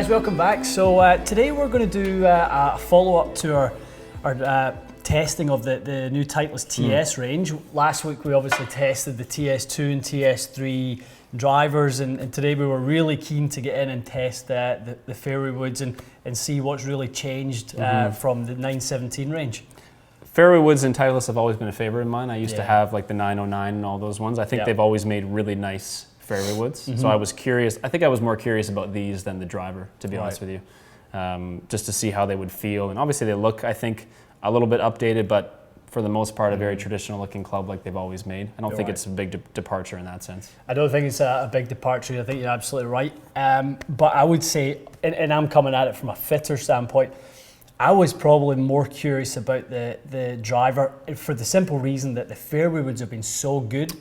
guys, welcome back. So today we're going to do a follow-up to our testing of the new Titleist TS range. Last week we obviously tested the TS2 and TS3 drivers, and today we were really keen to get in and test the Fairway woods and see what's really changed from the 917 range. Fairway woods and Titleist have always been a favorite of mine. I used to have like the 909 and all those ones. I think they've always made really nice fairway woods. So I was curious. I think I was more curious about these than the driver, to be honest with you, just to see how they would feel. And obviously they look, I think, a little bit updated, but for the most part, a very traditional looking club like they've always made. I don't think it's a big departure in that sense. I don't think it's a big departure. I think you're absolutely right. But I would say, and I'm coming at it from a fitter standpoint, I was probably more curious about the driver for the simple reason that the fairway woods have been so good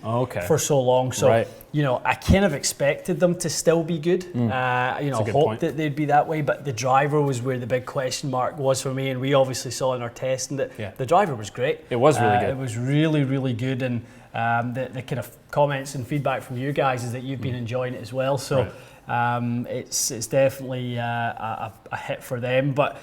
for so long. So, you know, I kind of expected them to still be good. You know, hoped that they'd be that way, but the driver was where the big question mark was for me, and we obviously saw in our testing that the driver was great. It was really good. It was really, really good, and the kind of comments and feedback from you guys is that you've been enjoying it as well. So it's definitely a hit for them, but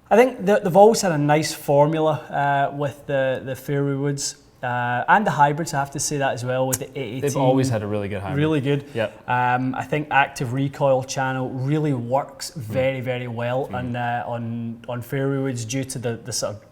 I think they've always had a nice formula with the fairway woods and the hybrids. I have to say that as well with the 818. They've always had a really good hybrid. Really good. Yep. I think active recoil channel really works very, very well on fairway woods due to the sort of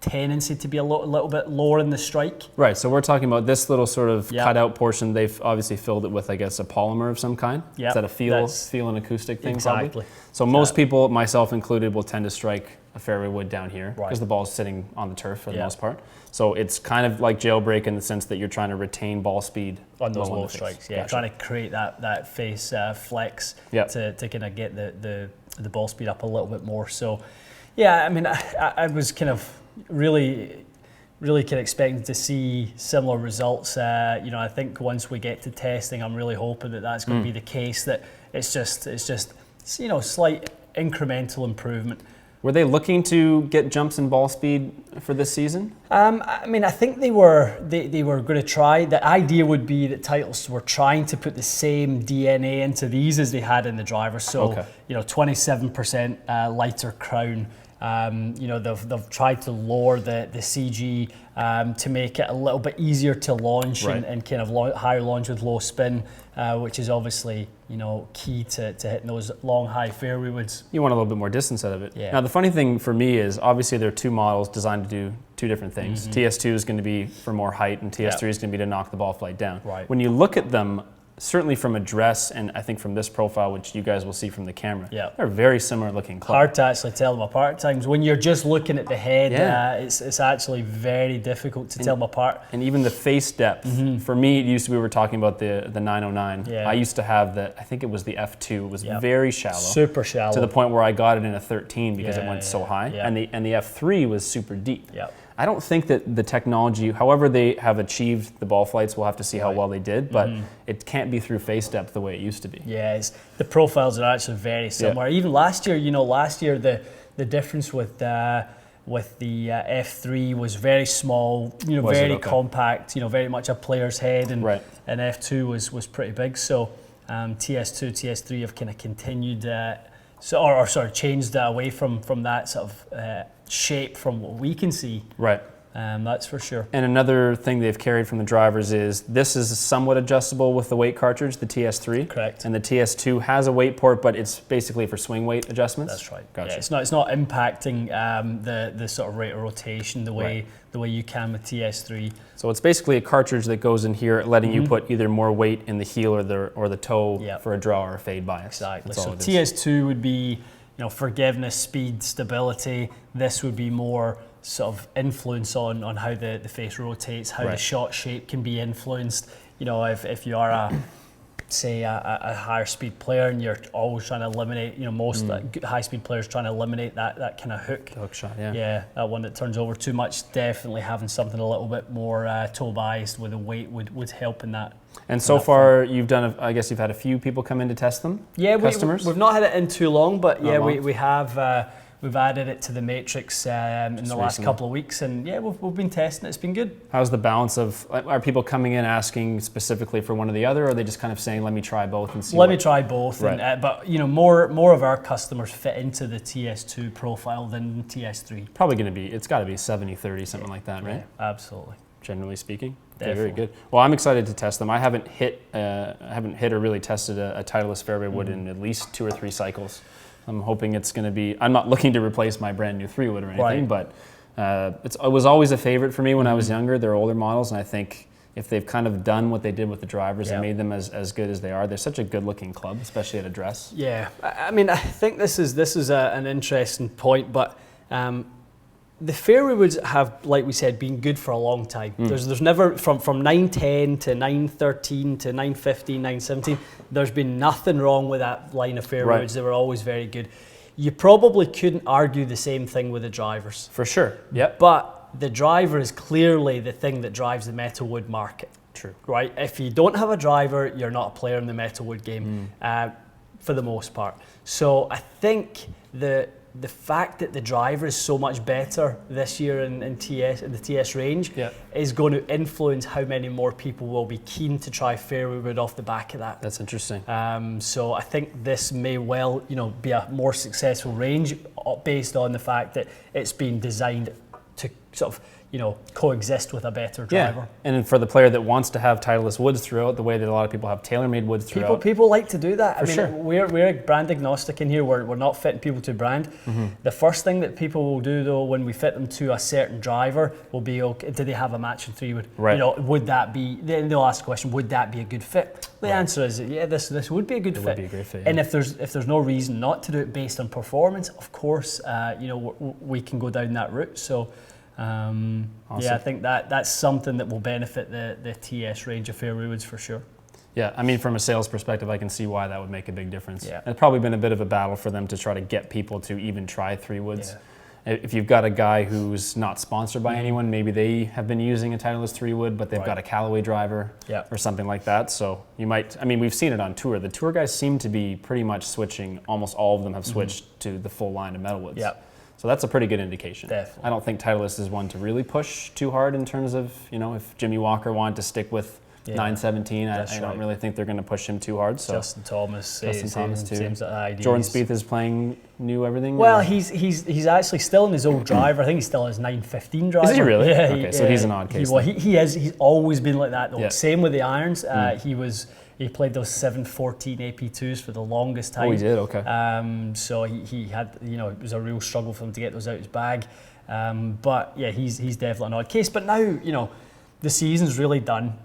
tendency to be a little bit lower in the strike. Right, so we're talking about this little sort of cutout portion. They've obviously filled it with, I guess, a polymer of some kind. Is that a feel and acoustic thing? Exactly. Probably? So most people, myself included, will tend to strike a fairway wood down here because the ball's sitting on the turf for the most part. So it's kind of like jailbreak in the sense that you're trying to retain ball speed on those low strikes. Yeah, trying to create that face flex to kind of get the ball speed up a little bit more. So yeah, I mean, I was kind of really kind of expecting to see similar results. You know, I think once we get to testing, I'm really hoping that that's going to be the case. That it's just you know, slight incremental improvement. Were they looking to get jumps in ball speed for this season? I mean, I think they were going to try. The idea would be that Titleist were trying to put the same DNA into these as they had in the driver. So you know, 27% lighter crown. You know, they've tried to lower the CG to make it a little bit easier to launch and kind of higher launch with low spin, which is obviously, you know, key to hitting those long, high fairway woods. You want a little bit more distance out of it. Yeah. Now, the funny thing for me is obviously there are two models designed to do two different things. TS2 is going to be for more height, and TS3 is going to be to knock the ball flight down. When you look at them, certainly from address, and I think from this profile, which you guys will see from the camera, they're very similar looking clubs. Hard to actually tell them apart at times. When you're just looking at the head, it's actually very difficult to tell them apart. And even the face depth, for me, it used to be, we were talking about the 909. I used to have I think it was the F2, it was very shallow. Super shallow. To the point where I got it in a 13 because it went so high. And the F3 was super deep. I don't think that the technology, however they have achieved the ball flights, we'll have to see how well they did, but it can't be through face depth the way it used to be. Yeah, the profiles are actually very similar. Even last year, you know, the difference with the F3 was very small, you know, very compact, you know, very much a player's head, and F2 was pretty big. So TS2, TS3 have kind of continued, changed away from that sort of shape from what we can see. That's for sure. And another thing they've carried from the drivers is this is somewhat adjustable with the weight cartridge, the TS3. Correct. And the TS2 has a weight port, but it's basically for swing weight adjustments. That's right. Gotcha. Yeah, it's not impacting the sort of rate of rotation the way you can with TS3. So it's basically a cartridge that goes in here, letting you put either more weight in the heel or the toe for a draw or a fade bias. Exactly. So TS2 would be, you know, forgiveness, speed, stability. This would be more sort of influence on how the face rotates, how the shot shape can be influenced. You know, if you are a higher speed player and you're always trying to eliminate, you know, most high speed players trying to eliminate that kind of hook. The hook shot, that one that turns over too much. Definitely having something a little bit more toe biased with a weight would help in that. And so far, you've done. I guess you've had a few people come in to test them. Yeah, customers. We've not had it in too long, but we have. We've added it to the Matrix in the last couple of weeks, and yeah, we've been testing it. It's been good. How's the balance of, are people coming in asking specifically for one or the other, or are they just kind of saying, let me try both and see? Let me try both, right. And, but you know, more of our customers fit into the TS2 profile than TS3. Probably going to be, it's got to be 70-30, something like that, right? Yeah, absolutely. Generally speaking. Definitely. Very good. Well, I'm excited to test them. I haven't hit or really tested a Titleist fairway wood in at least 2 or 3 cycles. I'm hoping it's going to be, I'm not looking to replace my brand new 3-wood or anything, but it was always a favorite for me when I was younger. They're older models, and I think if they've kind of done what they did with the drivers and made them as good as they are, they're such a good looking club, especially at address. Yeah, I mean, I think this is an interesting point, but the fairway woods have, like we said, been good for a long time. There's never, from 910 to 913 to 915, 917, there's been nothing wrong with that line of fairway woods. They were always very good. You probably couldn't argue the same thing with the drivers. For sure, yep. But the driver is clearly the thing that drives the metal wood market. True. Right? If you don't have a driver, you're not a player in the metal wood game, for the most part. So I think the fact that the driver is so much better this year in the TS range is going to influence how many more people will be keen to try fairway wood off the back of that. That's interesting. So I think this may well, be a more successful range based on the fact that it's been designed to sort of, coexist with a better driver. Yeah. And for the player that wants to have Titleist woods throughout, the way that a lot of people have tailor-made woods throughout. People like to do that. For sure. We're brand agnostic in here. We're not fitting people to brand. The first thing that people will do though, when we fit them to a certain driver, will be, okay, do they have a matching 3-wood? Right. Would that be? Then they'll ask the question, would that be a good fit? The answer is, yeah, this would be a good fit. It would be a great fit. Yeah. And if there's no reason not to do it based on performance, of course, we can go down that route. So. Awesome. Yeah, I think that's something that will benefit the TS range of fairway woods for sure. Yeah, I mean, from a sales perspective, I can see why that would make a big difference. Yeah. It's probably been a bit of a battle for them to try to get people to even try 3-woods. Yeah. If you've got a guy who's not sponsored by anyone, maybe they have been using a Titleist 3-wood, but they've got a Callaway driver or something like that. So you might, I mean, we've seen it on tour. The tour guys seem to be pretty much switching, almost all of them have switched to the full line of metalwoods. Yeah. So that's a pretty good indication. Definitely. I don't think Titleist is one to really push too hard in terms of, if Jimmy Walker wanted to stick with 917, I don't really think they're going to push him too hard. So Justin Thomas too. Jordan Spieth is playing new everything. Well, he's actually still in his old driver. I think he's still in his 915 driver. Is he really? Yeah. Okay, so he's an odd case. He is. He's always been like that though. Yeah. Same with the irons. He played those 714 AP2s for the longest time. Oh, he did? Okay. So he had, it was a real struggle for him to get those out of his bag. But yeah, he's definitely an odd case. But now, the season's really done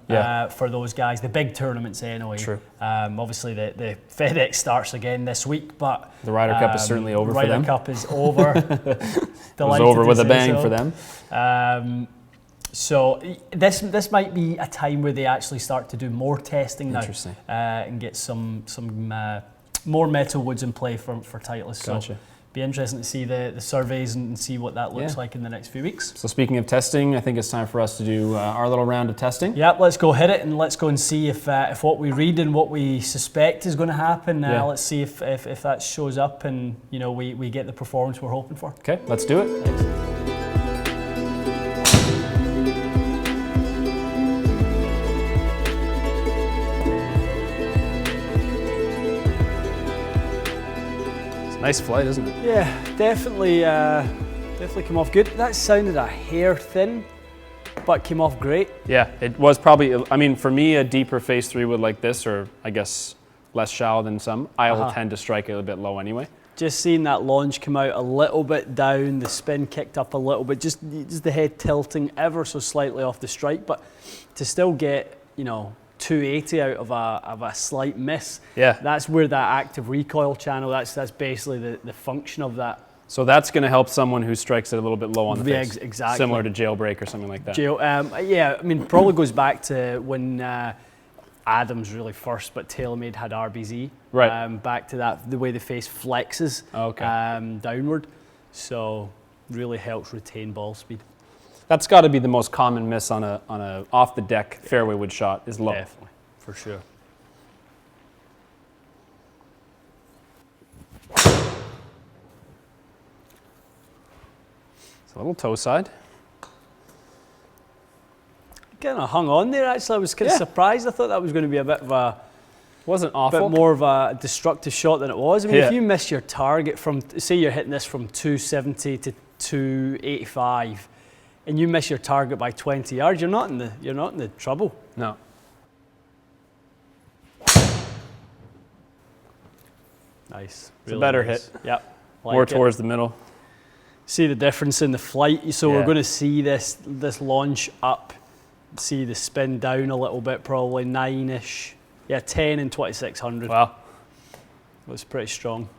for those guys. The big tournaments anyway. True. Obviously, the FedEx starts again this week, but the Ryder Cup is certainly over for them. Ryder Cup is over. It was over with a bang for them. So this might be a time where they actually start to do more testing now. Interesting. And get some more metal woods in play for Titleist. Gotcha. So be interesting to see the surveys and see what that looks like in the next few weeks. So speaking of testing, I think it's time for us to do our little round of testing. Yep, let's go hit it and let's go and see if what we read and what we suspect is going to happen. Let's see if that shows up and we get the performance we're hoping for. Okay, let's do it. Thanks. Nice flight, isn't it? Yeah, definitely came off good. That sounded a hair thin, but came off great. Yeah, it was probably, I mean, for me, a deeper face 3-wood like this, or I guess less shallow than some, I'll tend to strike it a bit low anyway. Just seeing that launch come out a little bit down, the spin kicked up a little bit, just the head tilting ever so slightly off the strike, but to still get, 280 out of a slight miss. Yeah. That's where that active recoil channel, that's basically the function of that. So that's going to help someone who strikes it a little bit low on the face. Exactly. Similar to jailbreak or something like that. Probably goes back to when Adams really first, but TaylorMade had RBZ. Right. Back to that, the way the face flexes downward. So really helps retain ball speed. That's got to be the most common miss on a off the deck fairway wood shot is low. Definitely, for sure. It's a little toe side. Kind of hung on there, actually. I was kind of surprised. I thought that was going to be a bit of a... Wasn't awful. Bit more of a destructive shot than it was. I mean, if you miss your target from, say you're hitting this from 270 to 285, and you miss your target by 20 yards, you're not in the trouble. No. Nice. It's a better hit. Yep. More towards the middle. See the difference in the flight. So we're going to see this launch up. See the spin down a little bit, probably 9-ish. Yeah, 10 and 2600. Wow. That's pretty strong.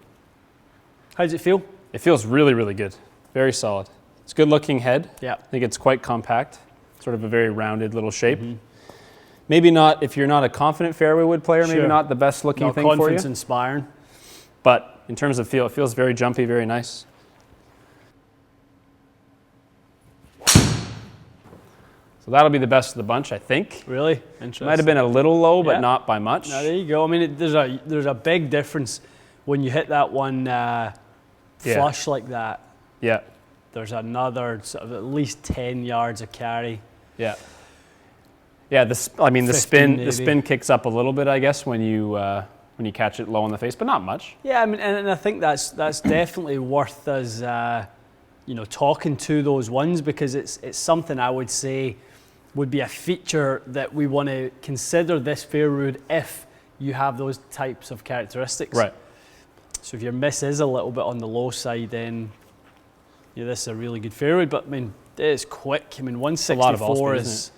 How does it feel? It feels really, really good. Very solid. It's a good looking head. Yeah. I think it's quite compact. Sort of a very rounded little shape. Maybe not, if you're not a confident fairway wood player, maybe not the best looking thing for you. Confidence inspiring. But in terms of feel, it feels very jumpy, very nice. So that'll be the best of the bunch, I think. Really? Interesting. Might have been a little low, but not by much. Now, there you go. I mean, there's a big difference when you hit that one flush like that. Yeah. There's another sort of at least 10 yards of carry. Yeah. Yeah. The spin kicks up a little bit, I guess, when you catch it low in the face, but not much. Yeah, I mean, and I think that's definitely worth us, talking to those ones, because it's something I would say would be a feature that we want to consider this fairway wood if you have those types of characteristics. Right. So if your miss is a little bit on the low side, then this is a really good fairway. But I mean, it is quick. I mean, 164 is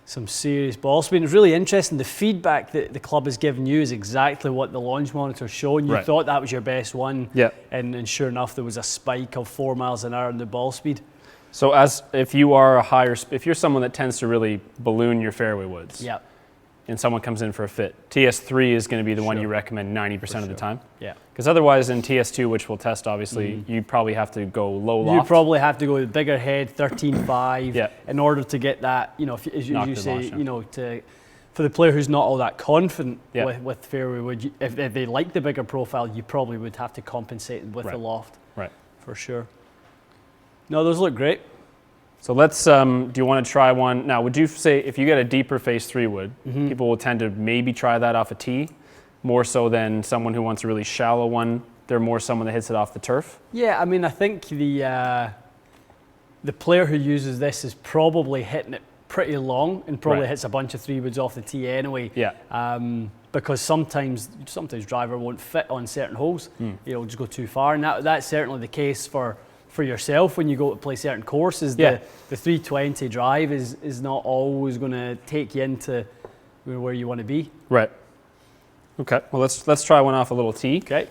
some serious ball speed. It's really interesting. The feedback that the club has given you is exactly what the launch monitor is showing. You thought that was your best one. Yeah. And sure enough, there was a spike of 4 miles an hour in the ball speed. So if you're someone that tends to really balloon your fairway woods, and someone comes in for a fit, TS3 is going to be the one you recommend 90% of the time. Yeah. Because otherwise in TS2, which we'll test obviously, you probably have to go low loft. You probably have to go with bigger head, 13.5, in order to get that, as you say, for the player who's not all that confident with fairway wood, if they like the bigger profile, you probably would have to compensate with the loft. Right. For sure. No, those look great. So let's, do you want to try one? Now, would you say if you get a deeper face 3 wood, people will tend to maybe try that off a tee, more so than someone who wants a really shallow one? They're more someone that hits it off the turf? Yeah, I mean, I think the player who uses this is probably hitting it pretty long and probably hits a bunch of 3 woods off the tee anyway. Yeah. Because sometimes driver won't fit on certain holes. Just go too far. And that's certainly the case for yourself when you go to play certain courses. The 320 drive is not always going to take you into where you want to be. Right. Okay. Well, let's try one off a little tee. Okay.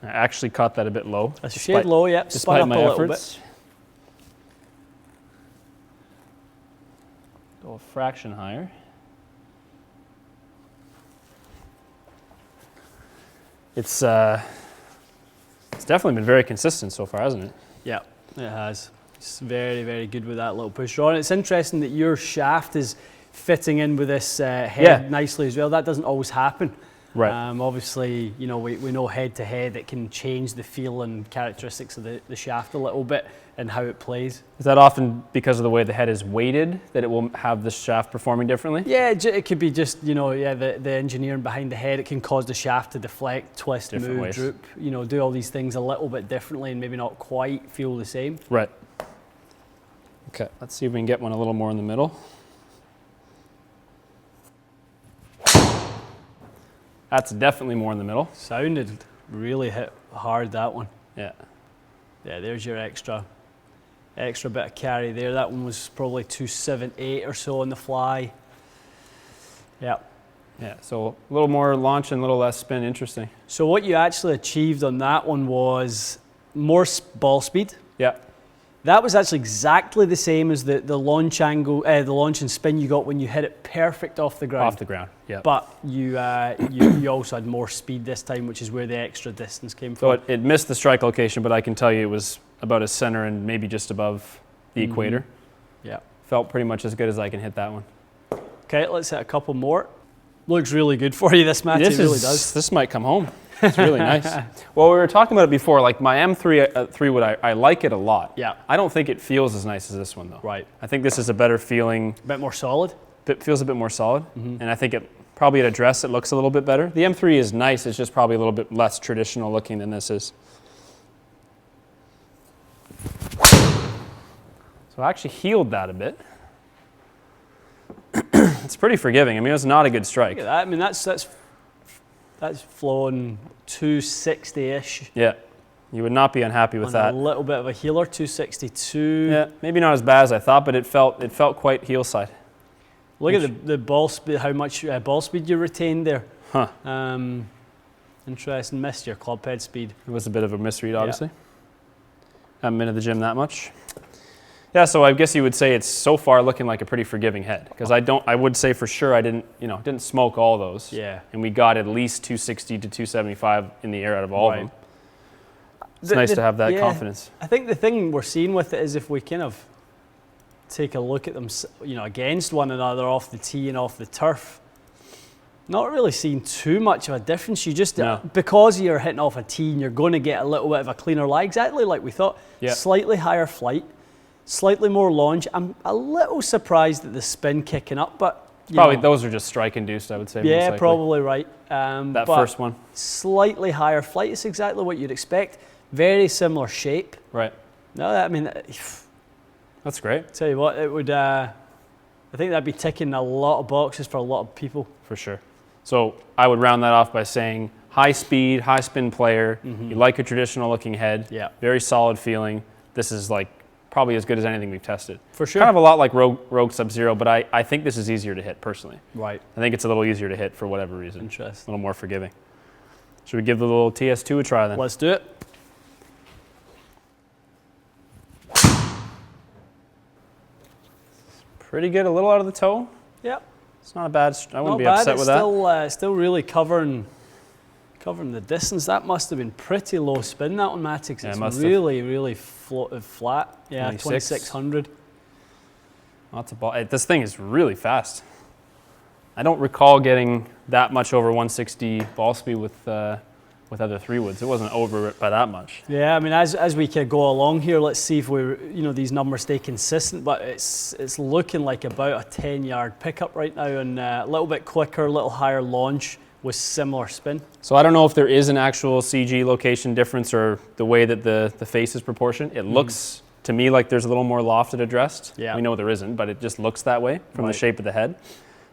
I actually caught that a bit low. A shade low, yeah. Despite my efforts. Go a fraction higher. It's definitely been very consistent so far, hasn't it? Yeah, it has. It's very, very good with that little pusher on. It's interesting that your shaft is fitting in with this head nicely as well. That doesn't always happen. Right. Obviously, we know head to head it can change the feel and characteristics of the shaft a little bit and how it plays. Is that often because of the way the head is weighted that it will have the shaft performing differently? Yeah, it could be just, the engineering behind the head. It can cause the shaft to deflect, twist, move, droop, do all these things a little bit differently and maybe not quite feel the same. Right. Okay, let's see if we can get one a little more in the middle. That's definitely more in the middle. Sounded really hit hard, that one. Yeah. Yeah, there's your extra bit of carry there. That one was probably 278 or so on the fly. Yeah. Yeah, so a little more launch and a little less spin. Interesting. So what you actually achieved on that one was more ball speed. Yeah. That was actually exactly the same as the launch angle, the launch and spin you got when you hit it perfect off the ground. Off the ground, yeah. But you also had more speed this time, which is where the extra distance came from. So it missed the strike location, but I can tell you it was about a center and maybe just above the equator. Yeah. Felt pretty much as good as I can hit that one. Okay, let's hit a couple more. Looks really good for you, this match. It really does. This might come home. It's really nice. Well, we were talking about it before. Like my M3 3 wood, I like it a lot. Yeah. I don't think it feels as nice as this one though. Right. I think this is a better feeling. A bit more solid. It feels a bit more solid, and I think it probably at address it looks a little bit better. The M3 is nice. It's just probably a little bit less traditional looking than this is. So I actually healed that a bit. It's pretty forgiving. I mean, it was not a good strike. Look at that. I mean, that's flowing 260-ish. Yeah, you would not be unhappy with that. A little bit of a healer, 262. Yeah, maybe not as bad as I thought, but it felt quite heel side. Look at the ball speed, how much ball speed you retained there. Huh. Interesting. Missed your club head speed. It was a bit of a misread, obviously. Haven't been to the gym that much. Yeah, so I guess you would say it's so far looking like a pretty forgiving head, because I would say for sure I didn't smoke all those. Yeah. And we got at least 260 to 275 in the air out of all of them. It's nice to have that confidence. I think the thing we're seeing with it is if we kind of take a look at them, against one another off the tee and off the turf, not really seeing too much of a difference. You just, because you're hitting off a tee and you're going to get a little bit of a cleaner lie, exactly like we thought. Yeah. Slightly higher flight. Slightly more launch. I'm a little surprised at the spin kicking up, but probably those are just strike induced, I would say. Yeah, probably right. That first one. Slightly higher flight is exactly what you'd expect. Very similar shape. Right. No, I mean, that's great. Tell you what, it would. I think that'd be ticking a lot of boxes for a lot of people. For sure. So I would round that off by saying high speed, high spin player. You like a traditional looking head. Yeah. Very solid feeling. This is like probably as good as anything we've tested. For sure. Kind of a lot like Rogue Sub-Zero, but I think this is easier to hit personally. Right. I think it's a little easier to hit for whatever reason. Interesting. A little more forgiving. Should we give the little TS2 a try then? Let's do it. Pretty good, a little out of the toe. Yep. It's not a bad, I wouldn't be upset with that. Still really covering the distance. That must have been pretty low spin, that one, Matix. It's really floated flat. Yeah, 2600. Lots of ball. This thing is really fast. I don't recall getting that much over 160 ball speed with other 3-woods. It wasn't over it by that much. Yeah, I mean, as we can go along here, let's see if these numbers stay consistent. But it's looking like about a 10-yard pickup right now, and a little bit quicker, a little higher launch with similar spin. So I don't know if there is an actual CG location difference or the way that the face is proportioned. It looks to me like there's a little more lofted addressed. Yeah. We know there isn't, but it just looks that way from the shape of the head.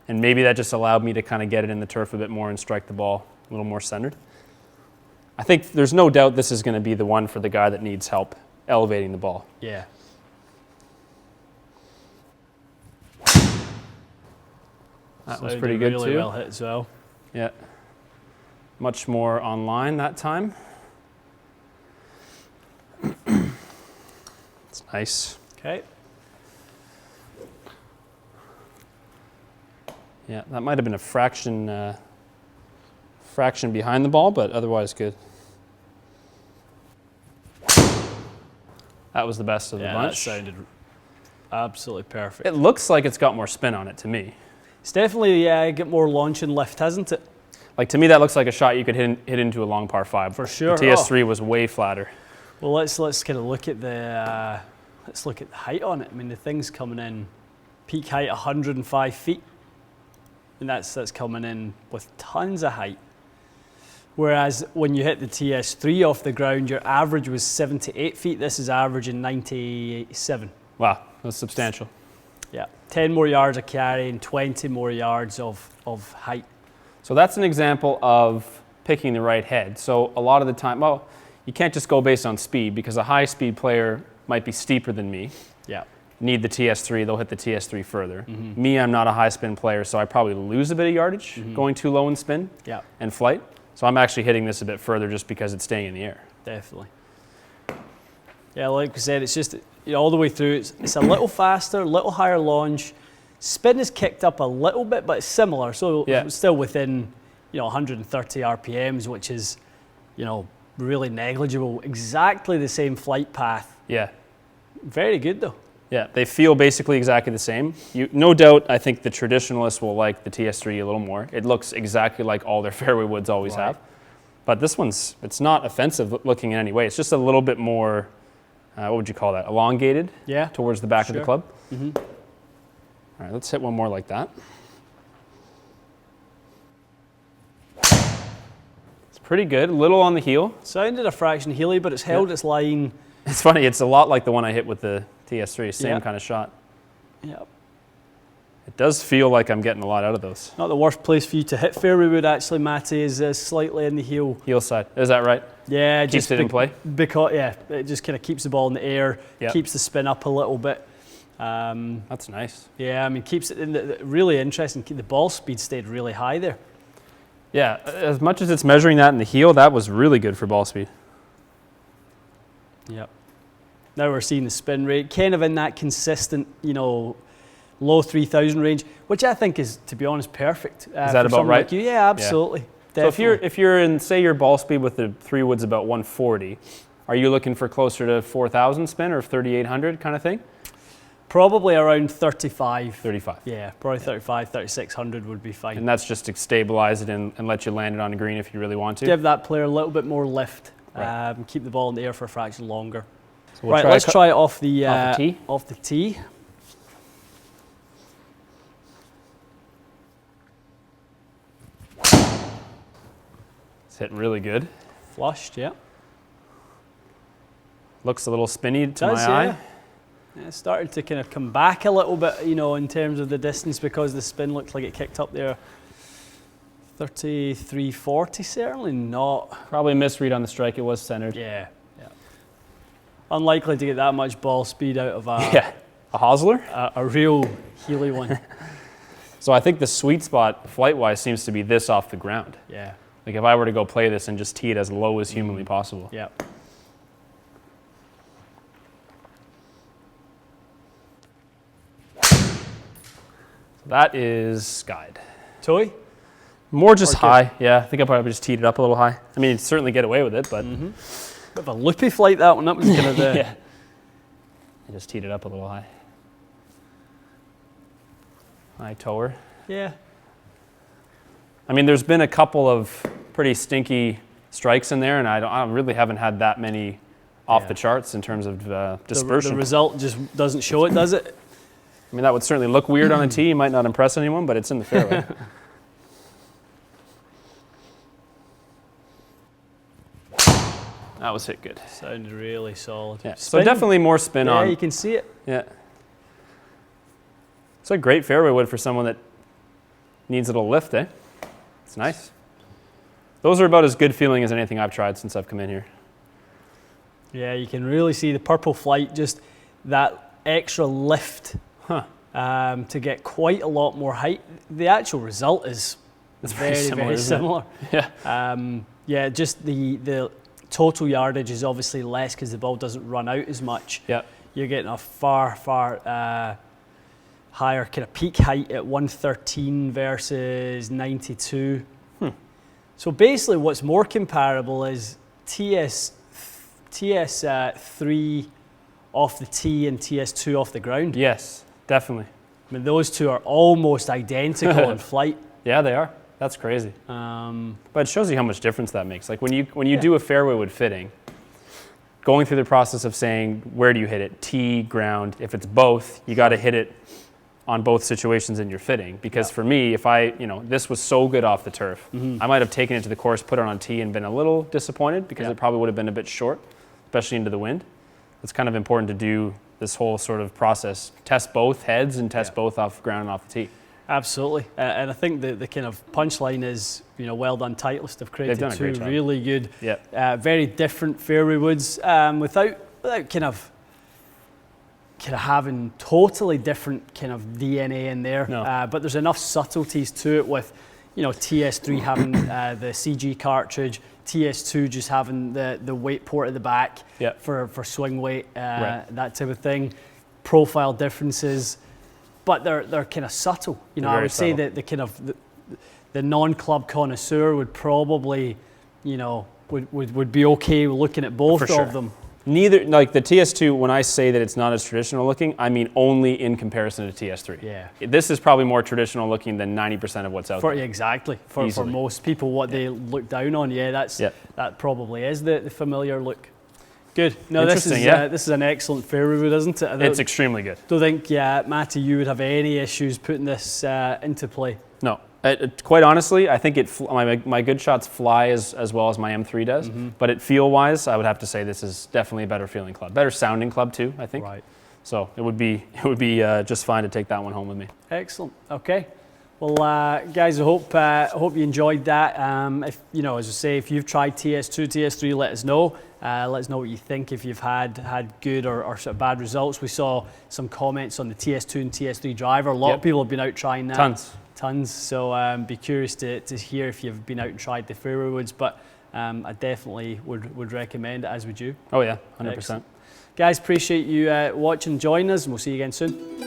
And maybe that just allowed me to kind of get it in the turf a bit more and strike the ball a little more centered. I think there's no doubt this is going to be the one for the guy that needs help elevating the ball. Yeah. That was pretty good really too. Well hit as well. Yeah. Much more online that time. It's nice. Okay. Yeah, that might have been a fraction behind the ball, but otherwise good. That was the best of the bunch. That sounded absolutely perfect. It looks like it's got more spin on it to me. It's definitely get more launch and lift, hasn't it? Like to me, that looks like a shot you could hit into a long par 5. For sure. The TS3 was way flatter. Well, let's kind of look at the height on it. I mean, the thing's coming in peak height 105 feet, and that's coming in with tons of height. Whereas when you hit the TS3 off the ground, your average was 78 feet. This is averaging 97. Wow, that's substantial. Yeah, 10 more yards of carry and 20 more yards of height. So that's an example of picking the right head. So a lot of the time, well, you can't just go based on speed because a high speed player might be steeper than me. Yeah. Need the TS3, they'll hit the TS3 further. Me, I'm not a high spin player, so I probably lose a bit of yardage going too low in spin and flight. So I'm actually hitting this a bit further just because it's staying in the air. Definitely. Yeah, like I said, it's just all the way through. It's a little faster, a little higher launch. Spin is kicked up a little bit, but it's similar. So it's still within 130 RPMs, which is really negligible. Exactly the same flight path. Yeah. Very good though. Yeah, they feel basically exactly the same. No doubt, I think the traditionalists will like the TS3 a little more. It looks exactly like all their fairway woods always have. But this one's, it's not offensive looking in any way. It's just a little bit more, what would you call that, elongated towards the back of the club. All right, let's hit one more like that. It's pretty good, a little on the heel. Sounded a fraction heely, but it's held its line. It's funny, it's a lot like the one I hit with the TS3, same kind of shot. Yep. It does feel like I'm getting a lot out of those. Not the worst place for you to hit fairway wood, actually, Matty, is slightly in the heel. Heel side, is that right? Yeah. Keeps it in play? Because, it just kind of keeps the ball in the air, keeps the spin up a little bit. That's nice. Yeah, I mean, keeps it in the really interesting. The ball speed stayed really high there. Yeah, as much as it's measuring that in the heel, that was really good for ball speed. Yep. Now we're seeing the spin rate kind of in that consistent, low 3,000 range, which I think is, to be honest, perfect. Is that about right? Like you. Yeah, absolutely. Yeah. So if you're in, say your ball speed with the 3 woods about 140, are you looking for closer to 4,000 spin or 3,800 kind of thing? Probably around 35. 35. Yeah, probably 35, 3,600 would be fine. And that's just to stabilize it and let you land it on the green if you really want to? Give that player a little bit more lift. Keep the ball in the air for a fraction longer. So let's try it off the tee. Off the tee. It's hit really good. Flushed, yeah. Looks a little spinny to my eye. Yeah, it's started to kind of come back a little bit, in terms of the distance, because the spin looked like it kicked up there. 33.40, certainly not. Probably a misread on the strike. It was centered. Yeah. Unlikely to get that much ball speed out of a hosler? A real Healy one. So I think the sweet spot flight-wise seems to be this off the ground. Yeah. Like if I were to go play this and just tee it as low as humanly possible. Yeah. That is skied. Toy? More just high. Yeah, I think I probably just teed it up a little high. I mean, you'd certainly get away with it, but... Bit of a loopy flight, that one. That was kind of the... Yeah. I just teed it up a little high. High tower. Yeah. I mean, there's been a couple of pretty stinky strikes in there, and I really haven't had that many off the charts in terms of dispersion. The result just doesn't show it, does it? I mean, that would certainly look weird on a tee. Might not impress anyone, but it's in the fairway. That was hit good. Sounded really solid. Yeah. So definitely more spin on. Yeah, you can see it. Yeah. It's a great fairway wood for someone that needs a little lift, eh? It's nice. Those are about as good feeling as anything I've tried since I've come in here. Yeah, you can really see the purple flight, just that extra lift to get quite a lot more height. The actual result is very similar. Yeah. Just the total yardage is obviously less because the ball doesn't run out as much. Yeah. You're getting a far higher kind of peak height at 113 versus 92. So basically what's more comparable is TS3 off the tee and TS2 off the ground. Yes, definitely. I mean, those two are almost identical in flight. Yeah, they are. That's crazy. But it shows you how much difference that makes. Like when you do a fairway wood fitting, going through the process of saying, where do you hit it? Tee, ground. If it's both, you got to hit it on both situations in your fitting. Because for me, if this was so good off the turf, I might have taken it to the course, put it on tee, and been a little disappointed because it probably would have been a bit short, especially into the wind. It's kind of important to do this whole sort of process. Test both heads and test both off ground and off the tee. Absolutely. And I think the kind of punchline is, well done Titleist. They've created two really good, very different fairway woods without kind of having totally different kind of DNA in there. No. But there's enough subtleties to it with, TS3 having the CG cartridge, TS2 just having the weight port at the back for swing weight, that type of thing. Profile differences. But they're kind of subtle. I would say that the kind of the non-club connoisseur would probably, would be okay looking at both of them. Neither, like the TS2, when I say that it's not as traditional looking, I mean only in comparison to TS3. Yeah. This is probably more traditional looking than 90% of what's out there. Exactly. For most people, what they look down on, that probably is the familiar look. Good. No, this is an excellent fairway wood, isn't it? It's extremely good. Don't think, Matty, you would have any issues putting this into play. No. Quite honestly, I think my good shots fly as well as my M3 does. But at feel-wise, I would have to say this is definitely a better feeling club, better sounding club too. I think. Right. So it would be just fine to take that one home with me. Excellent. Okay. Well, guys, I hope you enjoyed that. If as I say, if you've tried TS2, TS3, let us know. Let us know what you think. If you've had good or sort of bad results. We saw some comments on the TS2 and TS3 driver. A lot of people have been out trying that. Tons. So be curious to hear if you've been out and tried the fairway woods. But I definitely would recommend it, as would you. Oh yeah, 100%. Excellent. Guys, appreciate you watching and joining us, and we'll see you again soon.